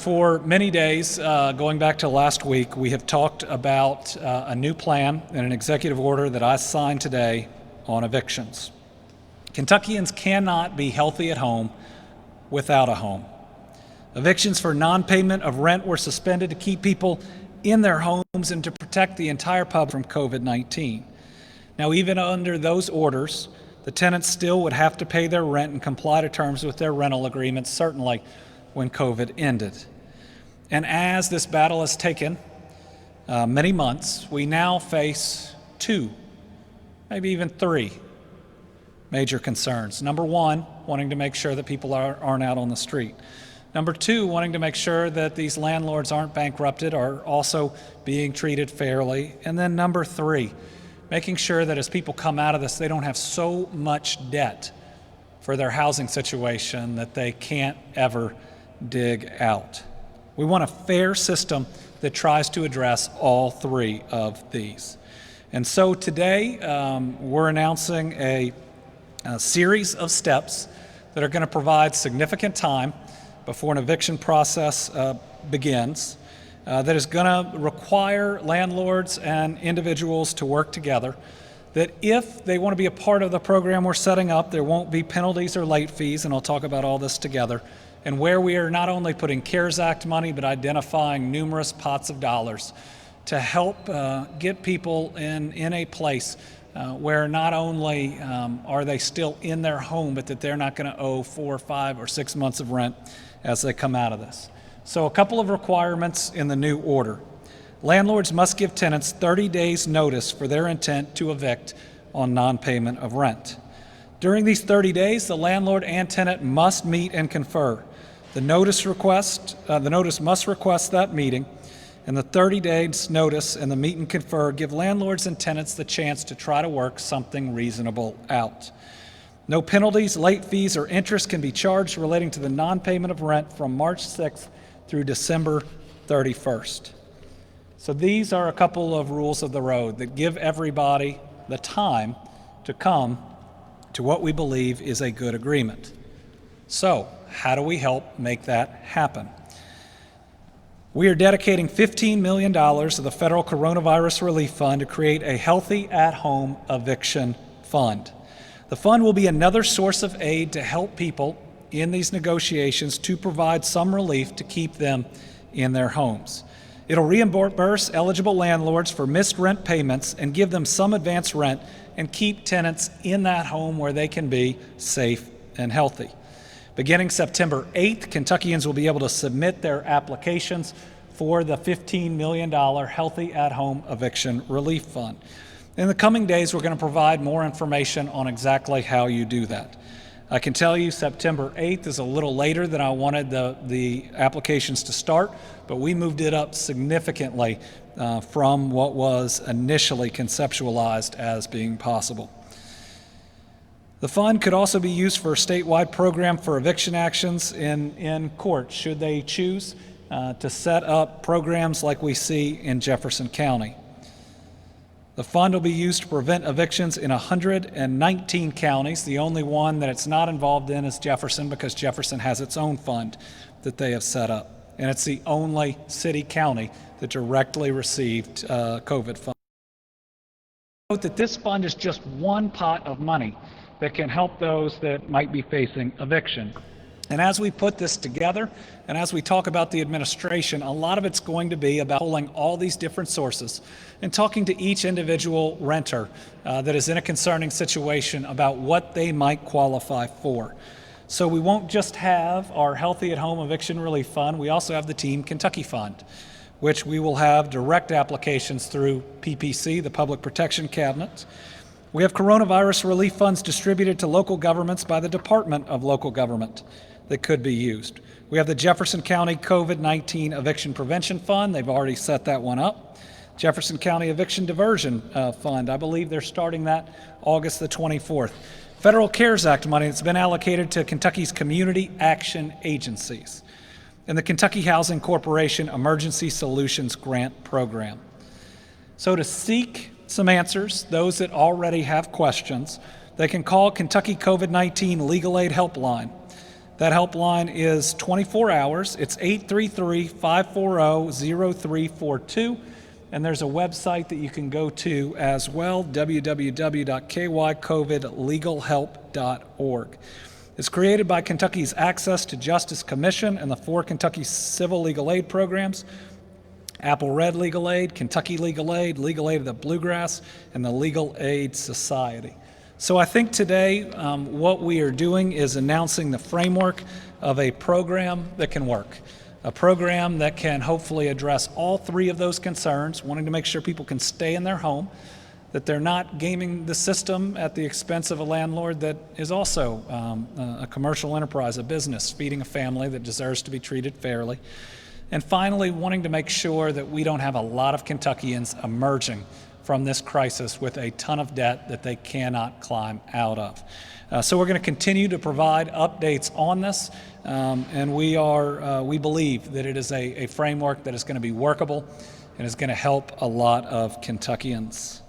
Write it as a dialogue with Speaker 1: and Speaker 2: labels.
Speaker 1: for many days, going back to last week, we have talked about a new plan and an executive order that I signed today on evictions. Kentuckians cannot be healthy at home without a home. Evictions for non-payment of rent were suspended to keep people in their homes and to protect the entire public from COVID-19. Now, even under those orders, the tenants still would have to pay their rent and comply to terms with their rental agreements, certainly when COVID ended. And as this battle has taken many months, we now face two, maybe even three major concerns. Number one, wanting to make sure that people aren't out on the street. Number two, wanting to make sure that these landlords aren't bankrupted, are also being treated fairly. And then number three, making sure that as people come out of this, they don't have so much debt for their housing situation that they can't ever dig out. We want a fair system that tries to address all three of these. And so today, we're announcing a series of steps that are going to provide significant time before an eviction process begins, that is going to require landlords and individuals to work together, that if they want to be a part of the program we're setting up, there won't be penalties or late fees, and I'll talk about all this together, and where we are not only putting CARES Act money, but identifying numerous pots of dollars to help get people in a place where not only are they still in their home, but that they're not going to owe 4, 5, or 6 months of rent as they come out of this. So a couple of requirements in the new order. Landlords must give tenants 30 days notice for their intent to evict on non-payment of rent. During these 30 days, the landlord and tenant must meet and confer. The notice must request that meeting, and the 30 days notice and the meet and confer give landlords and tenants the chance to try to work something reasonable out. No penalties, late fees, or interest can be charged relating to the non-payment of rent from March 6th through December 31st. So these are a couple of rules of the road that give everybody the time to come to what we believe is a good agreement. So, how do we help make that happen? We are dedicating $15 million of the Federal Coronavirus Relief Fund to create a healthy at-home eviction fund. The fund will be another source of aid to help people in these negotiations to provide some relief to keep them in their homes. It'll reimburse eligible landlords for missed rent payments and give them some advance rent and keep tenants in that home where they can be safe and healthy. Beginning September 8th, Kentuckians will be able to submit their applications for the $15 million Healthy at-Home Eviction Relief Fund. In the coming days, we're going to provide more information on exactly how you do that. I can tell you September 8th is a little later than I wanted the applications to start, but we moved it up significantly from what was initially conceptualized as being possible. The fund could also be used for a statewide program for eviction actions in court, should they choose to set up programs like we see in Jefferson County. The fund will be used to prevent evictions in 119 counties. The only one that it's not involved in is Jefferson, because Jefferson has its own fund that they have set up. And it's the only city-county that directly received COVID funds. Note that this fund is just one pot of money that can help those that might be facing eviction. And as we put this together, and as we talk about the administration, a lot of it's going to be about pulling all these different sources and talking to each individual renter that is in a concerning situation about what they might qualify for. So we won't just have our Healthy at Home Eviction Relief Fund, we also have the Team Kentucky Fund, which we will have direct applications through PPC, the Public Protection Cabinet. We have coronavirus relief funds distributed to local governments by the Department of Local Government that could be used. We have the Jefferson County COVID-19 Eviction Prevention Fund. They've already set that one up. Jefferson County Eviction Diversion Fund. I believe they're starting that August the 24th. Federal CARES Act money that's been allocated to Kentucky's community action agencies. And the Kentucky Housing Corporation Emergency Solutions Grant Program. So to seek some answers, those that already have questions, they can call Kentucky COVID-19 Legal Aid Helpline. That helpline is 24 hours. It's 833-540-0342. And there's a website that you can go to as well, www.kycovidlegalhelp.org. It's created by Kentucky's Access to Justice Commission and the 4 Kentucky Civil Legal Aid programs: Apple Red Legal Aid, Kentucky Legal Aid, Legal Aid of the Bluegrass, and the Legal Aid Society. So I think today what we are doing is announcing the framework of a program that can work, a program that can hopefully address all 3 of those concerns, wanting to make sure people can stay in their home, that they're not gaming the system at the expense of a landlord that is also a commercial enterprise, a business, feeding a family that deserves to be treated fairly. And finally, wanting to make sure that we don't have a lot of Kentuckians emerging from this crisis with a ton of debt that they cannot climb out of. So we're going to continue to provide updates on this, and we believe that it is a framework that is going to be workable and is going to help a lot of Kentuckians.